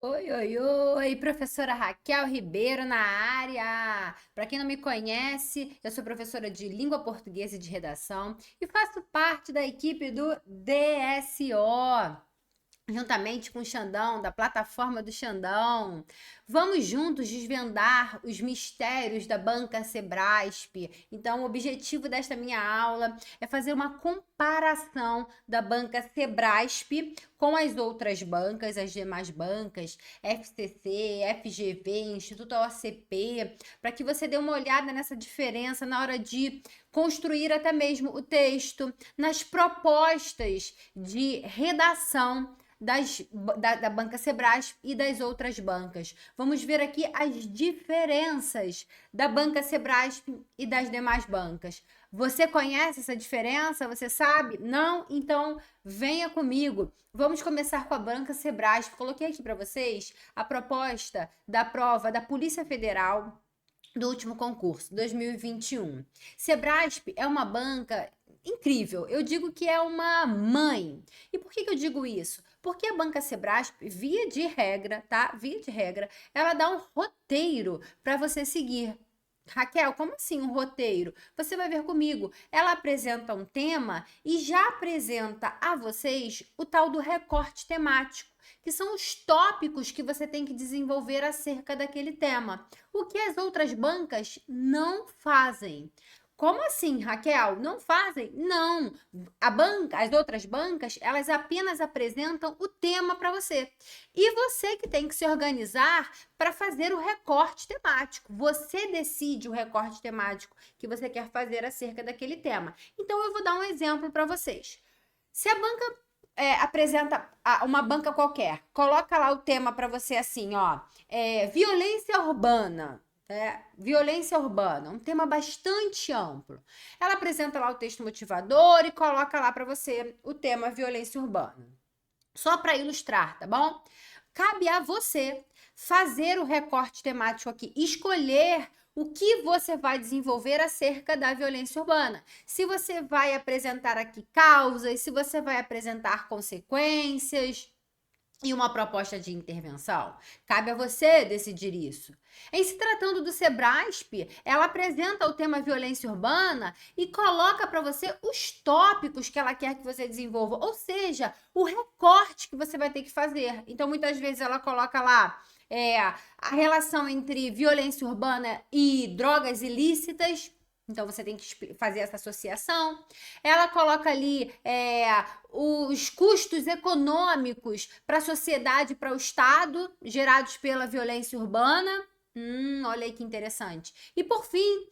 Oi, oi, oi, professora Raquel Ribeiro na área. Para quem não me conhece, eu sou professora de língua portuguesa e de redação e faço parte da equipe do DSO, juntamente com o Xandão, da plataforma do Xandão. Vamos juntos desvendar os mistérios da banca Sebrasp. Então, o objetivo desta minha aula é fazer uma comparação da banca Sebrasp com as outras bancas, as demais bancas, FCC, FGV, Instituto OCP, para que você dê uma olhada nessa diferença na hora de construir até mesmo o texto, nas propostas de redação da banca Sebrasp e das outras bancas. Vamos ver aqui as diferenças da banca Sebrasp e das demais bancas. Você conhece essa diferença? Você sabe? Não? Então venha comigo. Vamos começar com a banca Sebrasp. Coloquei aqui para vocês a proposta da prova da Polícia Federal do último concurso, 2021. Sebrasp é uma banca incrível. Eu digo que é uma mãe. E por que eu digo isso? Porque a banca Sebrasp, via de regra, tá? Via de regra, ela dá um roteiro para você seguir. Raquel, como assim um roteiro? Você vai ver comigo. Ela apresenta um tema e já apresenta a vocês o tal do recorte temático, que são os tópicos que você tem que desenvolver acerca daquele tema. O que as outras bancas não fazem. Como assim, Raquel? Não fazem? Não. As outras bancas, elas apenas apresentam o tema para você. E você que tem que se organizar para fazer o recorte temático. Você decide o recorte temático que você quer fazer acerca daquele tema. Então, eu vou dar um exemplo para vocês. Se a banca apresenta uma banca qualquer, coloca lá o tema para você assim, ó, violência urbana. Violência urbana, um tema bastante amplo. Ela apresenta lá o texto motivador e coloca lá para você o tema violência urbana. Só para ilustrar, tá bom? Cabe a você fazer o recorte temático aqui, escolher o que você vai desenvolver acerca da violência urbana. Se você vai apresentar aqui causas, se você vai apresentar consequências e uma proposta de intervenção. Cabe a você decidir isso. Em se tratando do Sebrasp, ela apresenta o tema violência urbana e coloca para você os tópicos que ela quer que você desenvolva, ou seja, o recorte que você vai ter que fazer. Então, muitas vezes ela coloca lá a relação entre violência urbana e drogas ilícitas. Então, você tem que fazer essa associação. Ela coloca ali os custos econômicos para a sociedade, para o Estado, gerados pela violência urbana. Olha aí que interessante. E por fim,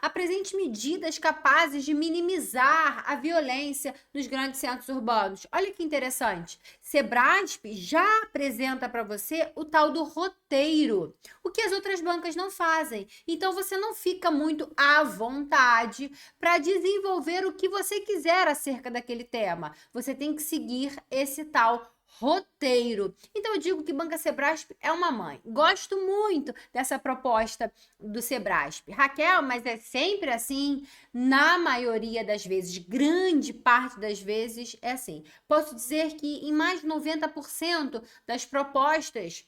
apresente medidas capazes de minimizar a violência nos grandes centros urbanos. Olha que interessante. Sebrasp já apresenta para você o tal do roteiro, o que as outras bancas não fazem. Então você não fica muito à vontade para desenvolver o que você quiser acerca daquele tema. Você tem que seguir esse tal roteiro. Então eu digo que Banca Sebrasp é uma mãe. Gosto muito dessa proposta do Sebrasp. Raquel, mas é sempre assim? Na maioria das vezes, grande parte das vezes é assim. Posso dizer que em mais de 90% das propostas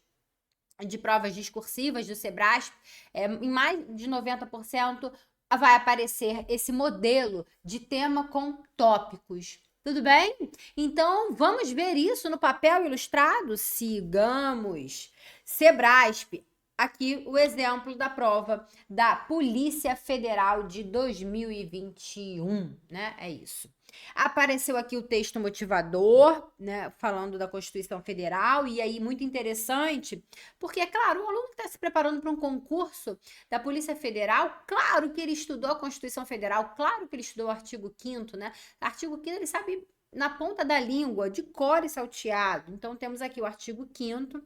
de provas discursivas do Sebrasp, em mais de 90% vai aparecer esse modelo de tema com tópicos. Tudo bem? Então, vamos ver isso no papel ilustrado? Sigamos. Sebrasp, aqui o exemplo da prova da Polícia Federal de 2021, né? É isso. Apareceu aqui o texto motivador, né, falando da Constituição Federal, e aí muito interessante, porque, é claro, o aluno que está se preparando para um concurso da Polícia Federal, claro que ele estudou a Constituição Federal, claro que ele estudou o artigo 5º, né? Artigo 5º ele sabe na ponta da língua, de cor e salteado. Então, temos aqui o artigo 5º,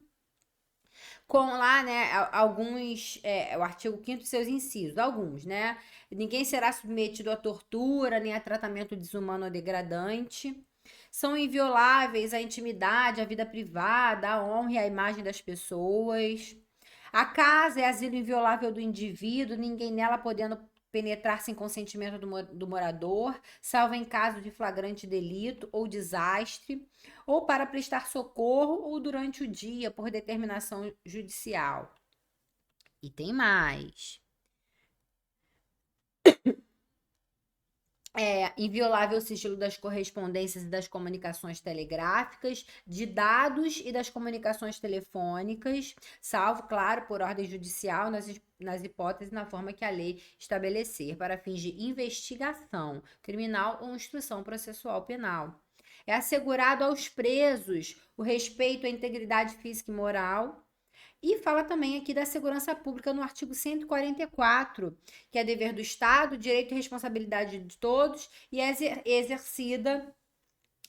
com lá, né, alguns, o artigo 5º e seus incisos, alguns, né? Ninguém será submetido à tortura, nem a tratamento desumano ou degradante. São invioláveis a intimidade, a vida privada, a honra e a imagem das pessoas. A casa é asilo inviolável do indivíduo, ninguém nela podendo penetrar sem consentimento do morador, salvo em caso de flagrante delito ou desastre, ou para prestar socorro ou durante o dia por determinação judicial. E tem mais. Inviolável sigilo das correspondências e das comunicações telegráficas, de dados e das comunicações telefônicas, salvo, claro, por ordem judicial, nas hipóteses na forma que a lei estabelecer, para fins de investigação criminal ou instrução processual penal. É assegurado aos presos o respeito à integridade física e moral. E fala também aqui da segurança pública no artigo 144, que é dever do Estado, direito e responsabilidade de todos e é exercida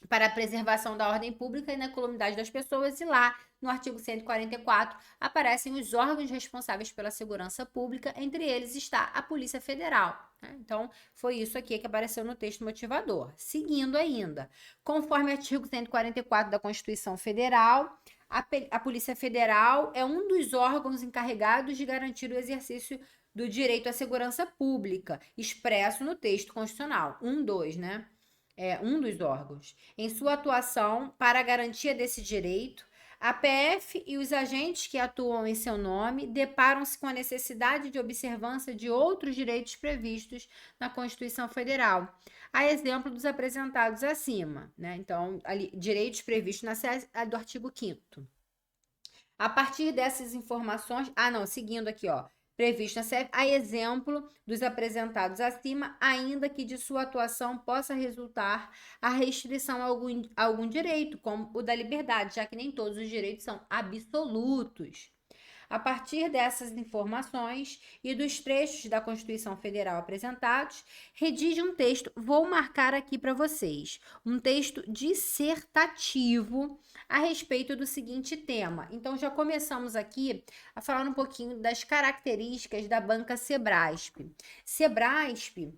para a preservação da ordem pública e na columidade das pessoas. E lá, no artigo 144, aparecem os órgãos responsáveis pela segurança pública, entre eles está a Polícia Federal. Então, foi isso aqui que apareceu no texto motivador. Seguindo ainda, conforme o artigo 144 da Constituição Federal, a Polícia Federal é um dos órgãos encarregados de garantir o exercício do direito à segurança pública, expresso no texto constitucional. né? É um dos órgãos. Em sua atuação para a garantia desse direito, a PF e os agentes que atuam em seu nome deparam-se com a necessidade de observância de outros direitos previstos na Constituição Federal, a exemplo dos apresentados acima, né? Então, ali, direitos previstos do artigo 5º. A partir dessas informações, seguindo aqui, previsto na CF, a exemplo dos apresentados acima, ainda que de sua atuação possa resultar a restrição a algum direito, como o da liberdade, já que nem todos os direitos são absolutos. A partir dessas informações e dos trechos da Constituição Federal apresentados, redige um texto, vou marcar aqui para vocês, um texto dissertativo a respeito do seguinte tema. Então, já começamos aqui a falar um pouquinho das características da banca Sebrasp. Sebrasp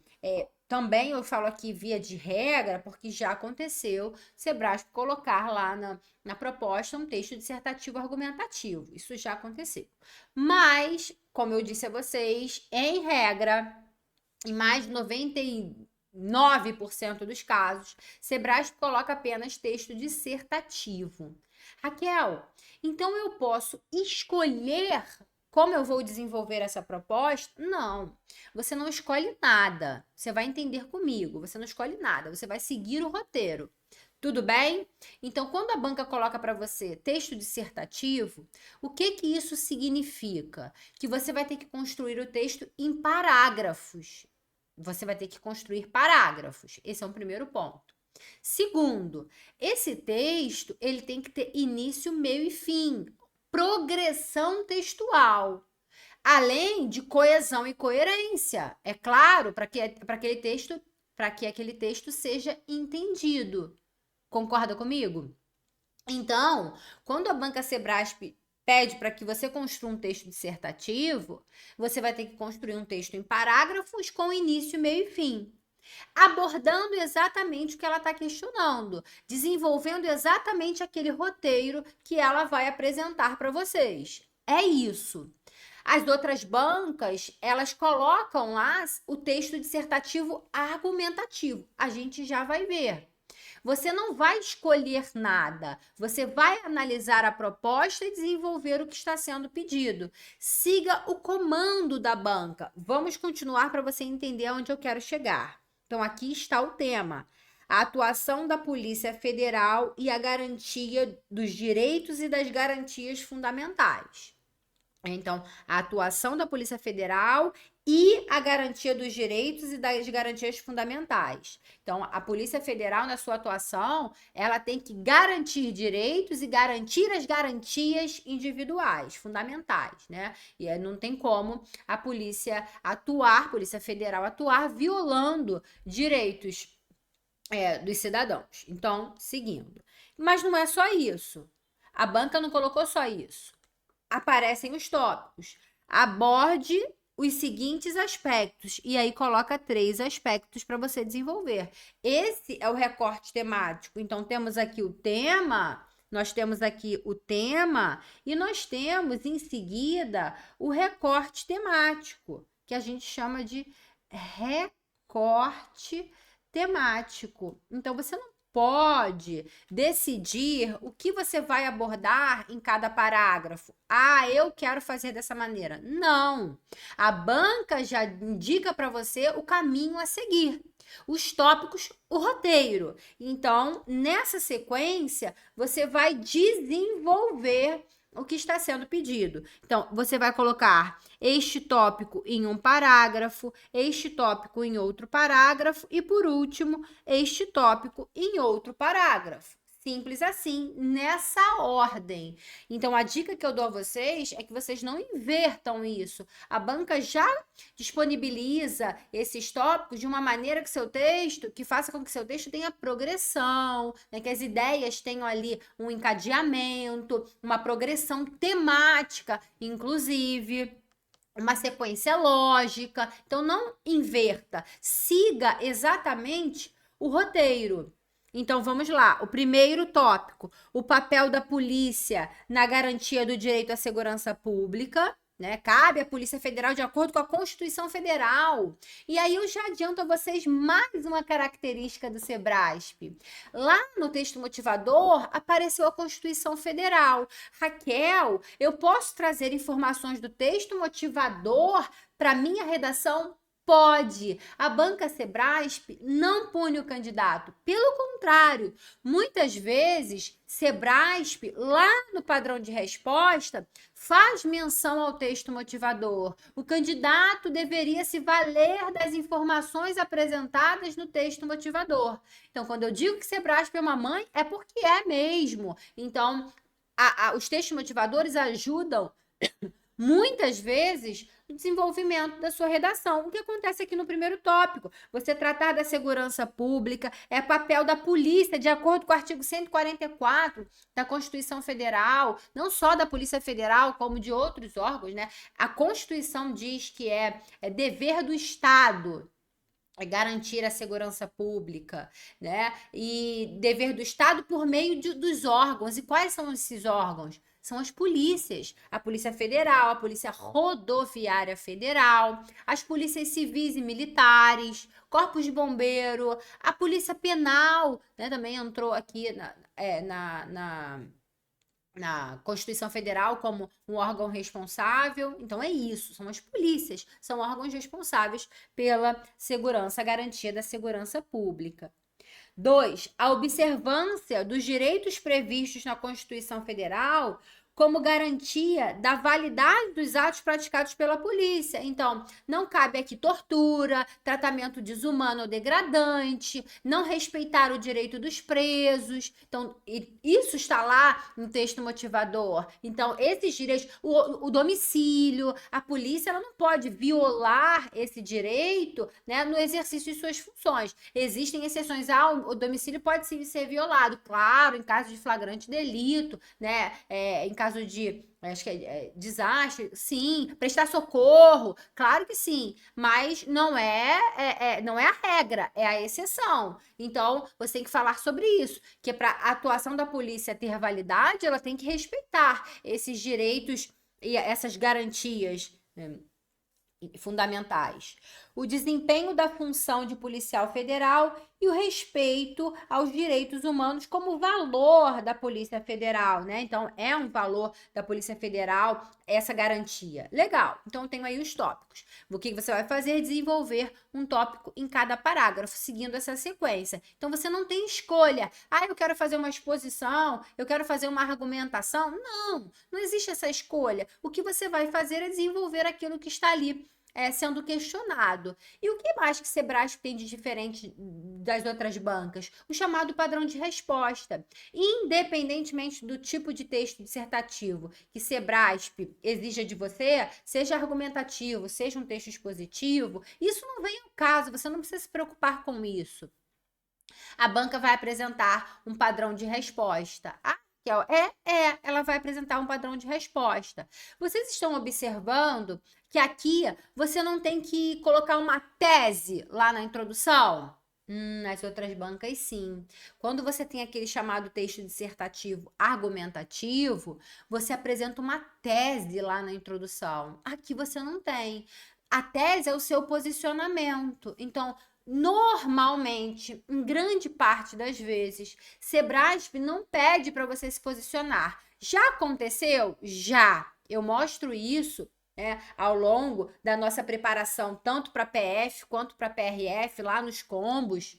também eu falo aqui via de regra, porque já aconteceu Sebrasp colocar lá na proposta um texto dissertativo argumentativo. Isso já aconteceu. Mas, como eu disse a vocês, em regra, em mais de 99% dos casos, Sebrasp coloca apenas texto dissertativo. Raquel, então eu posso escolher como eu vou desenvolver essa proposta? Não, você não escolhe nada. Você vai entender comigo, você não escolhe nada, você vai seguir o roteiro. Tudo bem? Então, quando a banca coloca para você texto dissertativo, o que isso significa? Que você vai ter que construir o texto em parágrafos. Você vai ter que construir parágrafos. Esse é o primeiro ponto. Segundo, esse texto ele tem que ter início, meio e fim. Progressão textual, além de coesão e coerência, é claro, para que aquele texto seja entendido. Concorda comigo? Então, quando a banca Sebrasp pede para que você construa um texto dissertativo, você vai ter que construir um texto em parágrafos com início, meio e fim, abordando exatamente o que ela está questionando, desenvolvendo exatamente aquele roteiro que ela vai apresentar para vocês. É isso. As outras bancas, elas colocam lá o texto dissertativo argumentativo. A gente já vai ver. Você não vai escolher nada, você vai analisar a proposta e desenvolver o que está sendo pedido. Siga o comando da banca. Vamos continuar para você entender aonde eu quero chegar. Então, aqui está o tema: a atuação da Polícia Federal e a garantia dos direitos e das garantias fundamentais. Então, a atuação da Polícia Federal e a garantia dos direitos e das garantias fundamentais. Então, a Polícia Federal, na sua atuação, ela tem que garantir direitos e garantir as garantias individuais, fundamentais, né? E não tem como a Polícia Federal atuar violando direitos dos cidadãos. Então, seguindo. Mas não é só isso. A banca não colocou só isso. Aparecem os tópicos. Aborde os seguintes aspectos. E aí coloca 3 aspectos para você desenvolver. Esse é o recorte temático. Então, temos aqui o tema, e nós temos, em seguida, o recorte temático, que a gente chama de recorte temático. Então, você não pode decidir o que você vai abordar em cada parágrafo. Ah, eu quero fazer dessa maneira. Não. A banca já indica para você o caminho a seguir. Os tópicos, o roteiro. Então, nessa sequência, você vai desenvolver o que está sendo pedido. Então, você vai colocar este tópico em um parágrafo, este tópico em outro parágrafo e, por último, este tópico em outro parágrafo. Simples assim, nessa ordem. Então, a dica que eu dou a vocês é que vocês não invertam isso. A banca já disponibiliza esses tópicos de uma maneira que faça com que seu texto tenha progressão, né? Que as ideias tenham ali um encadeamento, uma progressão temática, inclusive uma sequência lógica. Então, não inverta, siga exatamente o roteiro. Então, vamos lá. O primeiro tópico, o papel da polícia na garantia do direito à segurança pública, né? Cabe à Polícia Federal de acordo com a Constituição Federal. E aí eu já adianto a vocês mais uma característica do Sebrasp. Lá no texto motivador apareceu a Constituição Federal. Raquel, eu posso trazer informações do texto motivador para minha redação? Pode. A banca Sebrasp não pune o candidato. Pelo contrário, muitas vezes, Sebrasp, lá no padrão de resposta, faz menção ao texto motivador. O candidato deveria se valer das informações apresentadas no texto motivador. Então, quando eu digo que Sebrasp é uma mãe, é porque é mesmo. Então, os textos motivadores ajudam muitas vezes no desenvolvimento da sua redação. O que acontece aqui no primeiro tópico? Você tratar da segurança pública, é papel da polícia, de acordo com o artigo 144 da Constituição Federal, não só da Polícia Federal, como de outros órgãos, né? A Constituição diz que é dever do Estado garantir a segurança pública, né? E dever do Estado por meio dos órgãos. E quais são esses órgãos? São as polícias, a Polícia Federal, a Polícia Rodoviária Federal, as polícias civis e militares, corpos de bombeiro, a Polícia Penal, né? Também entrou aqui na Constituição Federal como um órgão responsável. Então é isso, são as polícias, são órgãos responsáveis pela segurança, a garantia da segurança pública. 2. A observância dos direitos previstos na Constituição Federal como garantia da validade dos atos praticados pela polícia. Então, não cabe aqui tortura, tratamento desumano ou degradante, não respeitar o direito dos presos. Então, isso está lá no texto motivador. Então, esses direitos, o domicílio, a polícia, ela não pode violar esse direito, né, no exercício de suas funções. Existem exceções, o domicílio pode sim ser violado, claro, em caso de flagrante delito, né, em caso de, acho que desastre, sim, prestar socorro, claro que sim, mas não não é a regra, é a exceção. Então, você tem que falar sobre isso, que para a atuação da polícia ter validade, ela tem que respeitar esses direitos e essas garantias, fundamentais. O desempenho da função de policial federal e o respeito aos direitos humanos como valor da Polícia Federal, né? Então, é um valor da Polícia Federal essa garantia. Legal. Então, eu tenho aí os tópicos. O que você vai fazer? Desenvolver um tópico em cada parágrafo, seguindo essa sequência. Então, você não tem escolha. Ah, eu quero fazer uma exposição, eu quero fazer uma argumentação. Não existe essa escolha. O que você vai fazer é desenvolver aquilo que está ali sendo questionado. E o que mais que Sebrasp tem de diferente das outras bancas? O chamado padrão de resposta. Independentemente do tipo de texto dissertativo que Sebrasp exija de você, seja argumentativo, seja um texto expositivo, isso não vem ao caso, você não precisa se preocupar com isso. A banca vai apresentar um padrão de resposta. Ela vai apresentar um padrão de resposta. Vocês estão observando que aqui você não tem que colocar uma tese lá na introdução? Nas outras bancas, sim. Quando você tem aquele chamado texto dissertativo argumentativo, você apresenta uma tese lá na introdução. Aqui você não tem. A tese é o seu posicionamento. Então, normalmente, em grande parte das vezes, Sebrasp não pede para você se posicionar. Já aconteceu? Já. Eu mostro isso ao longo da nossa preparação, tanto para PF quanto para PRF, lá nos combos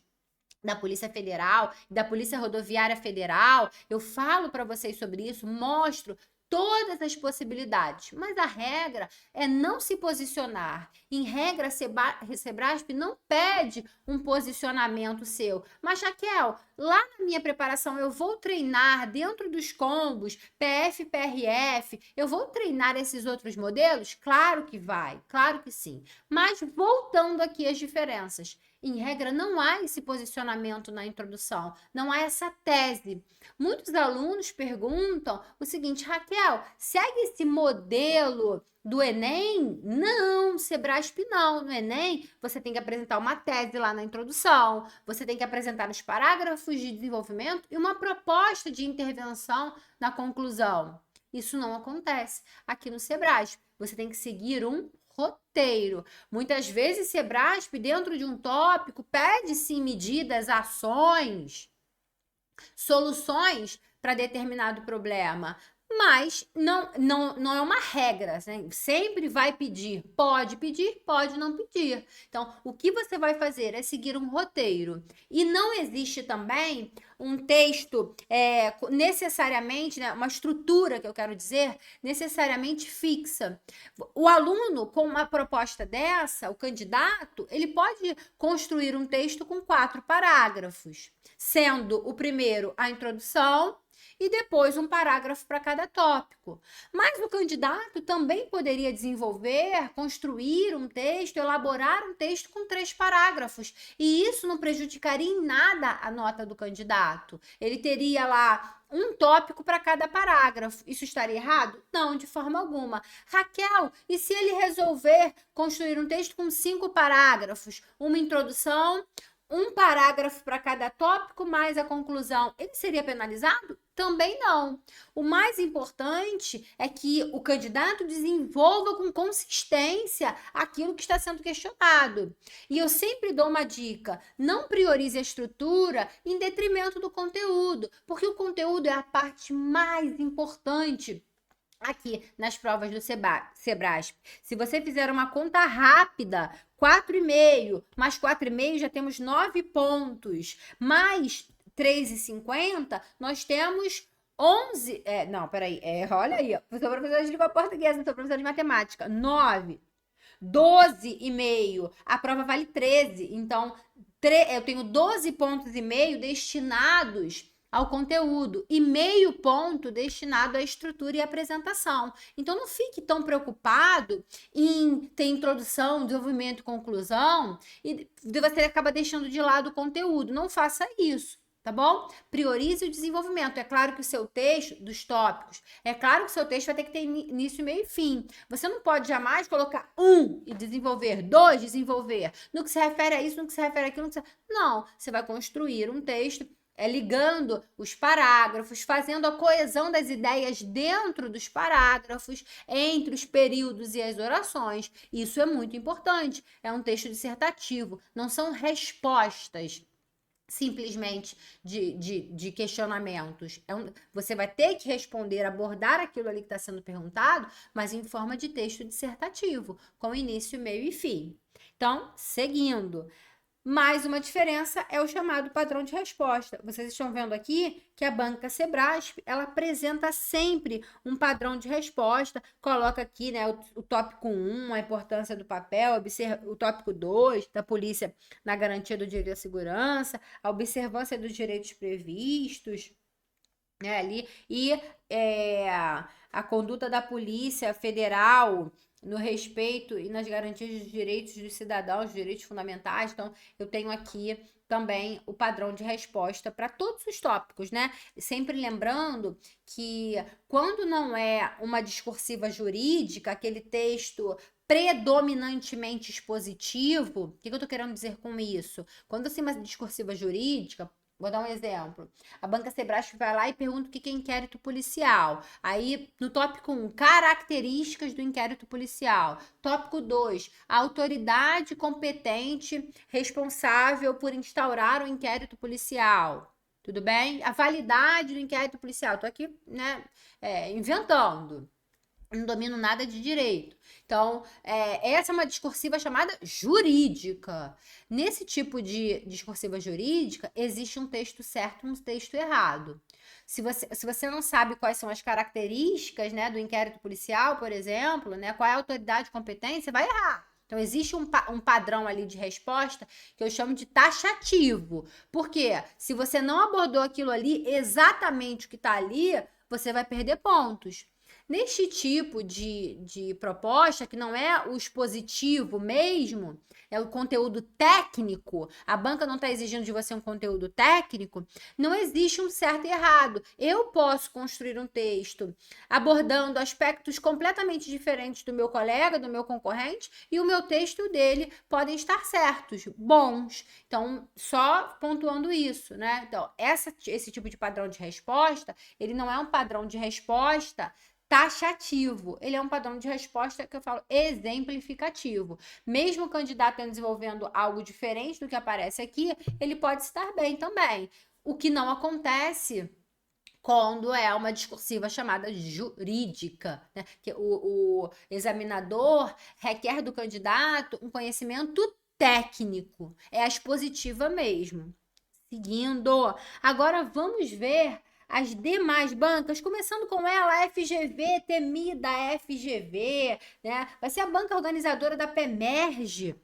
da Polícia Federal, da Polícia Rodoviária Federal. Eu falo para vocês sobre isso, mostro todas as possibilidades, mas a regra é não se posicionar. Em regra, Sebrasp não pede um posicionamento seu. Mas, Raquel, lá na minha preparação eu vou treinar dentro dos combos, PF, PRF, eu vou treinar esses outros modelos? Claro que vai, claro que sim. Mas voltando aqui às diferenças. Em regra, não há esse posicionamento na introdução, não há essa tese. Muitos alunos perguntam o seguinte: Raquel, segue esse modelo do Enem? Não, Sebrasp não. No Enem, você tem que apresentar uma tese lá na introdução, você tem que apresentar os parágrafos de desenvolvimento e uma proposta de intervenção na conclusão. Isso não acontece aqui no Sebrasp. Você tem que seguir um roteiro. Muitas vezes, Sebrasp, dentro de um tópico, pede-se medidas, ações, soluções para determinado problema. Mas não é uma regra, né? Sempre vai pedir, pode não pedir. Então, o que você vai fazer é seguir um roteiro. E não existe também um texto necessariamente, né, uma estrutura, que eu quero dizer, necessariamente fixa. O aluno, com uma proposta dessa, o candidato, ele pode construir um texto com 4 parágrafos, sendo o primeiro a introdução, e depois um parágrafo para cada tópico. Mas o candidato também poderia desenvolver, construir um texto, elaborar um texto com 3 parágrafos. E isso não prejudicaria em nada a nota do candidato. Ele teria lá um tópico para cada parágrafo. Isso estaria errado? Não, de forma alguma. Raquel, e se ele resolver construir um texto com 5 parágrafos? Uma introdução, um parágrafo para cada tópico, mais a conclusão, ele seria penalizado? Também não. O mais importante é que o candidato desenvolva com consistência aquilo que está sendo questionado. E eu sempre dou uma dica: não priorize a estrutura em detrimento do conteúdo, porque o conteúdo é a parte mais importante aqui nas provas do Sebrasp. Se você fizer uma conta rápida, 4,5 mais 4,5 já temos 9 pontos, mais 3,50 nós temos 11, não, peraí, olha aí, eu sou professora de língua portuguesa, não sou professora de matemática, 9, 12,5, a prova vale 13, então eu tenho 12 pontos e meio destinados ao conteúdo e meio ponto destinado à estrutura e apresentação. Então, não fique tão preocupado em ter introdução, desenvolvimento e conclusão e você acaba deixando de lado o conteúdo. Não faça isso, tá bom? Priorize o desenvolvimento. É claro que o seu texto, dos tópicos, é claro que o seu texto vai ter que ter início, meio e fim. Você não pode jamais colocar 1 e desenvolver, 2, desenvolver. No que se refere a isso, no que se refere àquilo, não. Você vai construir um texto ligando os parágrafos, fazendo a coesão das ideias dentro dos parágrafos, entre os períodos e as orações. Isso é muito importante. É um texto dissertativo, não são respostas simplesmente de questionamentos. Você vai ter que responder, abordar aquilo ali que está sendo perguntado, mas em forma de texto dissertativo, com início, meio e fim. Então, seguindo. Mais uma diferença é o chamado padrão de resposta. Vocês estão vendo aqui que a banca Sebrasp, ela apresenta sempre um padrão de resposta, coloca aqui, né, o tópico 1, a importância do papel, o tópico 2, da polícia na garantia do direito à segurança, a observância dos direitos previstos, né, ali, e a conduta da Polícia Federal no respeito e nas garantias dos direitos dos cidadãos, direitos fundamentais. Então, eu tenho aqui também o padrão de resposta para todos os tópicos, né? Sempre lembrando que quando não é uma discursiva jurídica, aquele texto predominantemente expositivo, o que eu tô querendo dizer com isso? Quando assim, uma discursiva jurídica, Vou dar um exemplo. A banca Sebrasp vai lá e pergunta o que é inquérito policial. Aí, no tópico 1, características do inquérito policial. Tópico 2, a autoridade competente responsável por instaurar o inquérito policial. Tudo bem? A validade do inquérito policial. Tô aqui, né, inventando. Não domino nada de direito. Então, essa é uma discursiva chamada jurídica. Nesse tipo de discursiva jurídica, existe um texto certo e um texto errado. Se você não sabe quais são as características, né, do inquérito policial, por exemplo, né, qual é a autoridade competente, você vai errar. Então, existe um padrão ali de resposta que eu chamo de taxativo. Por quê? Se você não abordou aquilo ali, exatamente o que está ali, você vai perder pontos. Neste tipo de proposta, que não é o expositivo mesmo, é o conteúdo técnico, a banca não está exigindo de você um conteúdo técnico, não existe um certo e errado. Eu posso construir um texto abordando aspectos completamente diferentes do meu colega, do meu concorrente, e o meu texto dele podem estar certos, bons. Então, só pontuando isso, né? Então, esse tipo de padrão de resposta, ele não é um padrão de resposta taxativo. Ele é um padrão de resposta que eu falo exemplificativo. Mesmo o candidato desenvolvendo algo diferente do que aparece aqui, ele pode estar bem também. O que não acontece quando é uma discursiva chamada jurídica, né? Que o examinador requer do candidato um conhecimento técnico. É a expositiva mesmo. Seguindo, agora vamos ver as demais bancas, começando com ela, a FGV, temida FGV, né? Vai ser a banca organizadora da PEMERGE.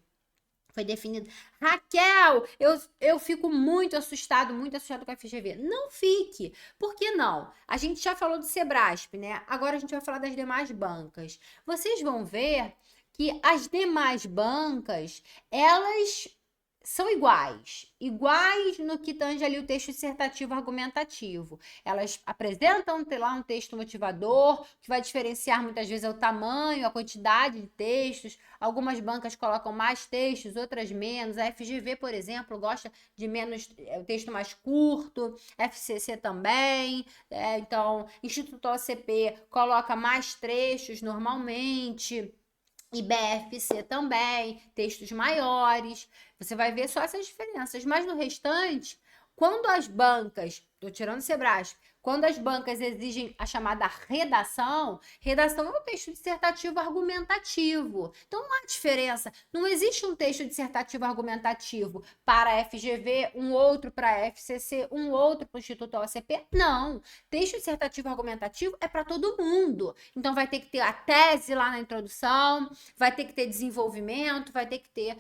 Foi definido. Raquel, eu fico muito assustado com a FGV. Não fique. Por que não? A gente já falou do Sebrasp, né? Agora a gente vai falar das demais bancas. Vocês vão ver que as demais bancas, elas são iguais no que tange ali o texto dissertativo argumentativo. Elas apresentam lá um texto motivador, que vai diferenciar muitas vezes o tamanho, a quantidade de textos. Algumas bancas colocam mais textos, outras menos. A FGV, por exemplo, gosta de menos, o texto mais curto, FCC também. Então, Instituto OCP coloca mais trechos normalmente. E BFC também, textos maiores. Você vai ver só essas diferenças. Mas no restante, quando as bancas, estou tirando o Sebrasp, quando as bancas exigem a chamada redação é um texto dissertativo argumentativo. Então não há diferença. Não existe um texto dissertativo argumentativo para a FGV, um outro para a FCC, um outro para o Instituto OCP. Não. Texto dissertativo argumentativo é para todo mundo. Então vai ter que ter a tese lá na introdução, vai ter que ter desenvolvimento, vai ter que ter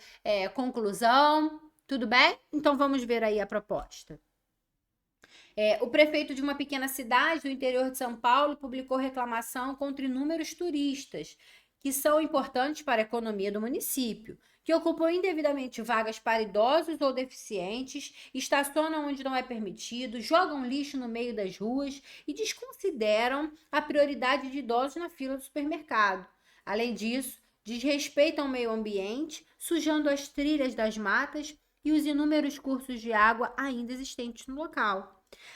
conclusão. Tudo bem? Então vamos ver aí a proposta. O prefeito de uma pequena cidade do interior de São Paulo publicou reclamação contra inúmeros turistas, que são importantes para a economia do município, que ocupam indevidamente vagas para idosos ou deficientes, estacionam onde não é permitido, jogam lixo no meio das ruas e desconsideram a prioridade de idosos na fila do supermercado. Além disso, desrespeitam o meio ambiente, sujando as trilhas das matas e os inúmeros cursos de água ainda existentes no local.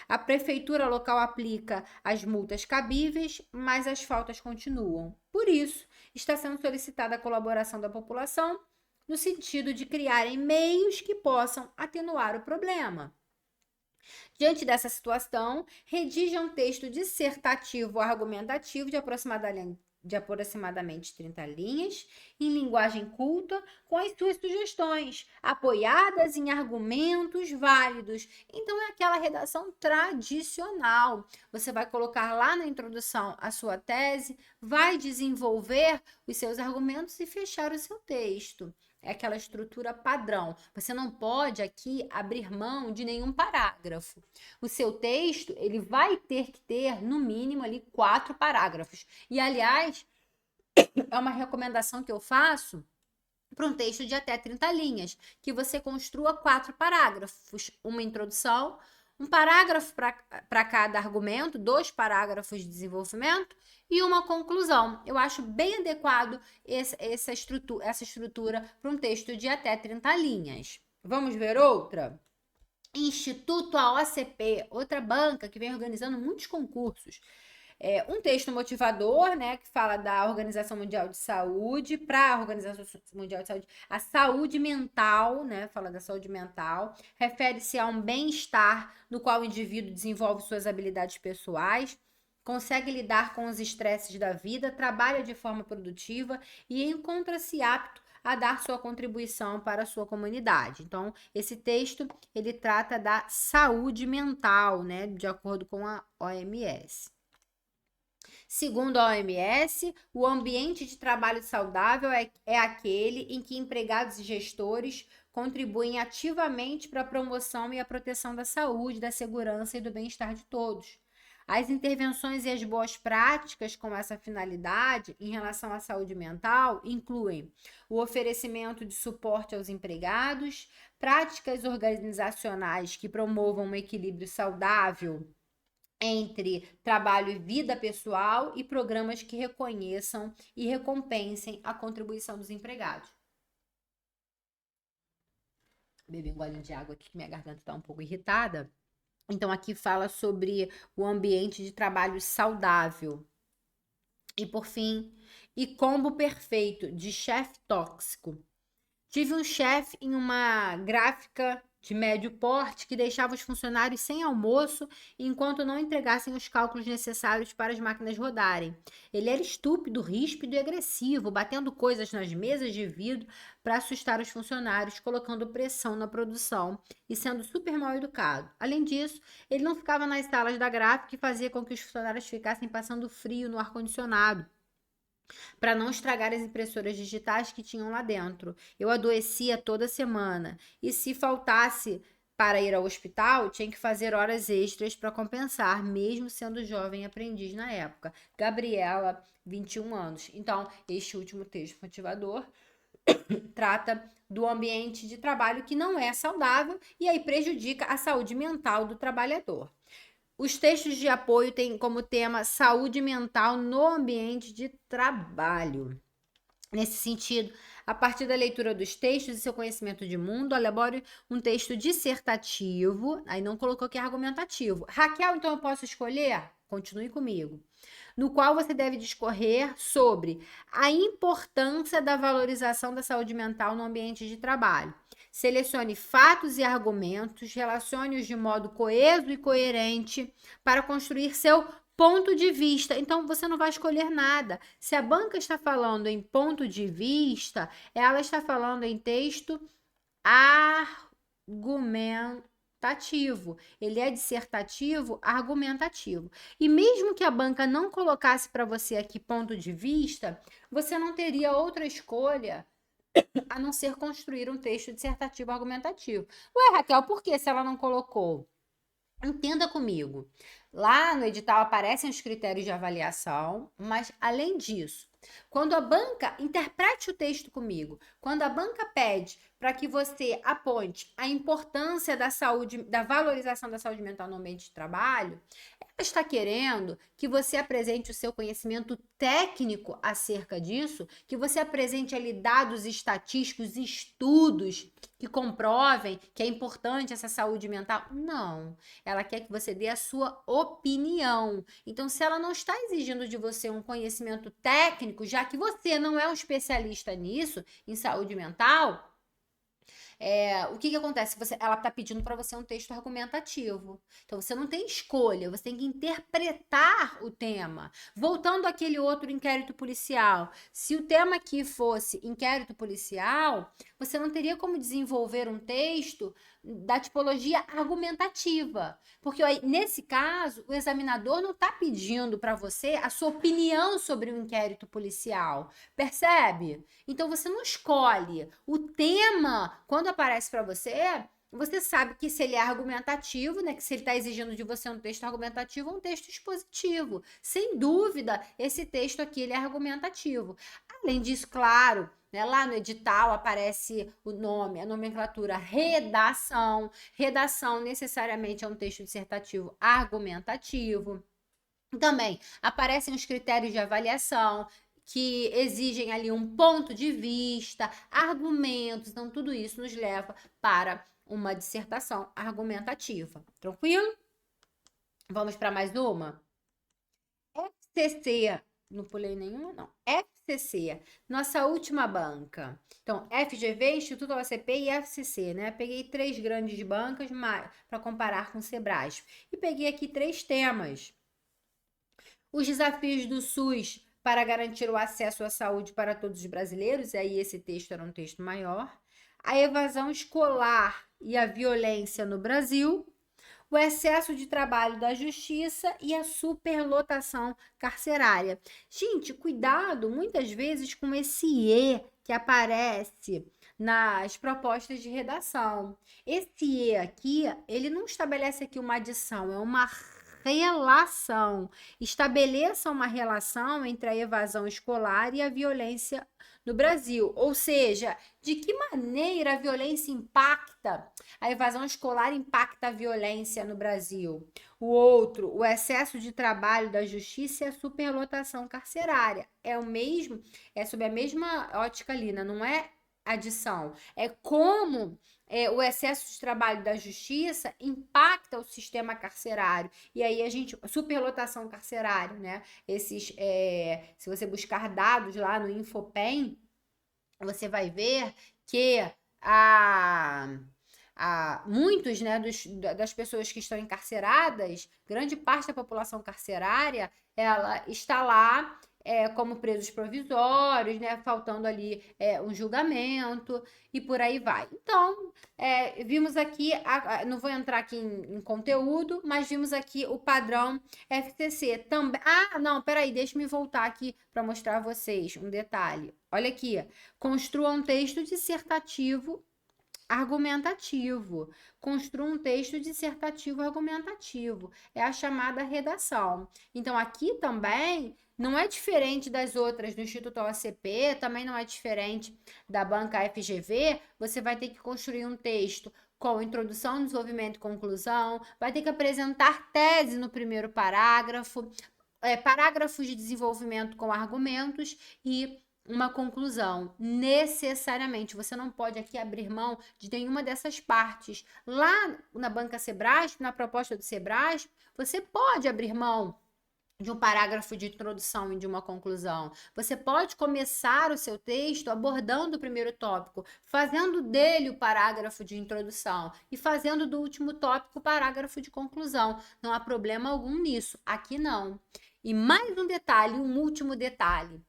A prefeitura local aplica as multas cabíveis, mas as faltas continuam. Por isso, está sendo solicitada a colaboração da população no sentido de criarem meios que possam atenuar o problema. Diante dessa situação, redija um texto dissertativo argumentativo de aproximadamente 30 linhas, em linguagem culta, com as suas sugestões, apoiadas em argumentos válidos. Então, é aquela redação tradicional. Você vai colocar lá na introdução a sua tese, vai desenvolver os seus argumentos e fechar o seu texto. É aquela estrutura padrão. Você não pode aqui abrir mão de nenhum parágrafo. O seu texto, ele vai ter que ter, no mínimo, ali 4 parágrafos. E, aliás, é uma recomendação que eu faço para um texto de até 30 linhas, que você construa 4 parágrafos, uma introdução, um parágrafo para cada argumento, 2 parágrafos de desenvolvimento e uma conclusão. Eu acho bem adequado essa estrutura para um texto de até 30 linhas. Vamos ver outra? Instituto AOCP, outra banca que vem organizando muitos concursos. Um texto motivador, né, que fala da Organização Mundial de Saúde, para a Organização Mundial de Saúde, a saúde mental, né, fala da saúde mental, refere-se a um bem-estar no qual o indivíduo desenvolve suas habilidades pessoais, consegue lidar com os estresses da vida, trabalha de forma produtiva e encontra-se apto a dar sua contribuição para a sua comunidade. Então, esse texto, ele trata da saúde mental, né, de acordo com a OMS. Segundo a OMS, o ambiente de trabalho saudável é aquele em que empregados e gestores contribuem ativamente para a promoção e a proteção da saúde, da segurança e do bem-estar de todos. As intervenções e as boas práticas com essa finalidade em relação à saúde mental incluem o oferecimento de suporte aos empregados, práticas organizacionais que promovam um equilíbrio saudável entre trabalho e vida pessoal e programas que reconheçam e recompensem a contribuição dos empregados. Bebi um golinho de água aqui que minha garganta está um pouco irritada. Então, aqui fala sobre o ambiente de trabalho saudável. E, por fim, e combo perfeito de chefe tóxico. Tive um chefe em uma gráfica de médio porte que deixava os funcionários sem almoço enquanto não entregassem os cálculos necessários para as máquinas rodarem. Ele era estúpido, ríspido e agressivo, batendo coisas nas mesas de vidro para assustar os funcionários, colocando pressão na produção e sendo super mal educado. Além disso, ele não ficava nas salas da gráfica e fazia com que os funcionários ficassem passando frio no ar-condicionado para não estragar as impressoras digitais que tinham lá dentro. Eu adoecia toda semana e se faltasse para ir ao hospital, tinha que fazer horas extras para compensar, mesmo sendo jovem aprendiz na época. Gabriela, 21 anos. Então, este último texto motivador trata do ambiente de trabalho que não é saudável e aí prejudica a saúde mental do trabalhador. Os textos de apoio têm como tema saúde mental no ambiente de trabalho. Nesse sentido, a partir da leitura dos textos e seu conhecimento de mundo, elabore um texto dissertativo, aí não colocou que é argumentativo. Raquel, então eu posso escolher? Continue comigo. No qual você deve discorrer sobre a importância da valorização da saúde mental no ambiente de trabalho. Selecione fatos e argumentos, relacione-os de modo coeso e coerente para construir seu ponto de vista. Então, você não vai escolher nada. Se a banca está falando em ponto de vista, ela está falando em texto argumentativo. Ele é dissertativo, argumentativo. E mesmo que a banca não colocasse para você aqui ponto de vista, você não teria outra escolha a não ser construir um texto dissertativo argumentativo. Ué, Raquel, por que se ela não colocou? Entenda comigo. Lá no edital aparecem os critérios de avaliação, mas além disso, quando a banca, interprete o texto comigo, quando a banca pede para que você aponte a importância da saúde, da valorização da saúde mental no ambiente de trabalho, ela está querendo que você apresente o seu conhecimento técnico acerca disso, que você apresente ali dados estatísticos, estudos que comprovem que é importante essa saúde mental. Não. Ela quer que você dê a sua opinião. Então, se ela não está exigindo de você um conhecimento técnico, já que você não é um especialista nisso, em saúde mental, o que acontece? Ela está pedindo para você um texto argumentativo. Então, você não tem escolha, você tem que interpretar o tema. Voltando àquele outro inquérito policial. Se o tema aqui fosse inquérito policial, você não teria como desenvolver um texto da tipologia argumentativa. Porque nesse caso, o examinador não está pedindo para você a sua opinião sobre o inquérito policial. Percebe? Então, você não escolhe. O tema, quando aparece para você, você sabe que se ele é argumentativo, né, que se ele está exigindo de você um texto argumentativo, um texto expositivo. Sem dúvida, esse texto aqui ele é argumentativo. Além disso, claro, né, lá no edital aparece o nome, a nomenclatura redação. Redação necessariamente é um texto dissertativo argumentativo. Também aparecem os critérios de avaliação, que exigem ali um ponto de vista, argumentos, então tudo isso nos leva para uma dissertação argumentativa. Tranquilo? Vamos para mais uma? FCC, não pulei nenhuma, não. FCC, nossa última banca. Então, FGV, Instituto OACP e FCC, né? Peguei 3 grandes bancas para comparar com o Sebrasp. E peguei aqui 3 temas. Os desafios do SUS para garantir o acesso à saúde para todos os brasileiros, e aí esse texto era um texto maior. A evasão escolar e a violência no Brasil, o excesso de trabalho da justiça e a superlotação carcerária. Gente, cuidado muitas vezes com esse E que aparece nas propostas de redação. Esse E aqui, ele não estabelece aqui uma adição, é uma relação. Estabeleça uma relação entre a evasão escolar e a violência no Brasil. Ou seja, de que maneira a violência impacta, a evasão escolar impacta a violência no Brasil? O outro, o excesso de trabalho da justiça e a superlotação carcerária. É o mesmo, é sob a mesma ótica, Lina, não é adição. É como o excesso de trabalho da justiça impacta o sistema carcerário. E aí a gente, superlotação carcerária, né? Se você buscar dados lá no Infopen, você vai ver que muitos, né, das pessoas que estão encarceradas, grande parte da população carcerária, ela está lá como presos provisórios, né, faltando ali um julgamento e por aí vai. Então, vimos aqui, não vou entrar aqui em conteúdo, mas vimos aqui o padrão FCC também. Ah, não, peraí, deixa eu voltar aqui para mostrar a vocês um detalhe. Olha aqui, construa um texto dissertativo argumentativo. Construa um texto dissertativo argumentativo. É a chamada redação. Então, aqui também não é diferente das outras do Instituto OACP, também não é diferente da banca FGV. Você vai ter que construir um texto com introdução, desenvolvimento e conclusão, vai ter que apresentar tese no primeiro parágrafo, parágrafos de desenvolvimento com argumentos e uma conclusão. Necessariamente, você não pode aqui abrir mão de nenhuma dessas partes. Lá na banca Sebrasp, na proposta do Sebrasp, você pode abrir mão de um parágrafo de introdução e de uma conclusão. Você pode começar o seu texto abordando o primeiro tópico, fazendo dele o parágrafo de introdução e fazendo do último tópico o parágrafo de conclusão. Não há problema algum nisso. Aqui não. E mais um detalhe, um último detalhe.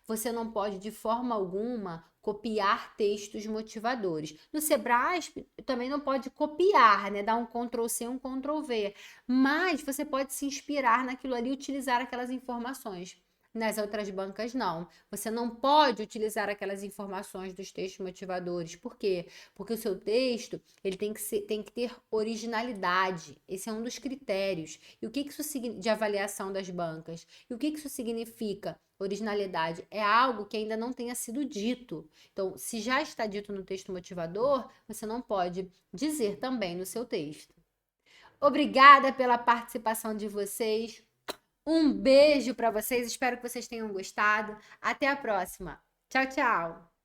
Você não pode, de forma alguma, copiar textos motivadores. No Sebrasp, também não pode copiar, né? Dar um Ctrl+C, um Ctrl+V. Mas você pode se inspirar naquilo ali e utilizar aquelas informações. Nas outras bancas, não. Você não pode utilizar aquelas informações dos textos motivadores. Por quê? Porque o seu texto ele tem que ter originalidade. Esse é um dos critérios. E o que isso significa de avaliação das bancas? E o que isso significa? Originalidade é algo que ainda não tenha sido dito. Então, se já está dito no texto motivador, você não pode dizer também no seu texto. Obrigada pela participação de vocês. Um beijo para vocês, espero que vocês tenham gostado. Até a próxima. Tchau, tchau!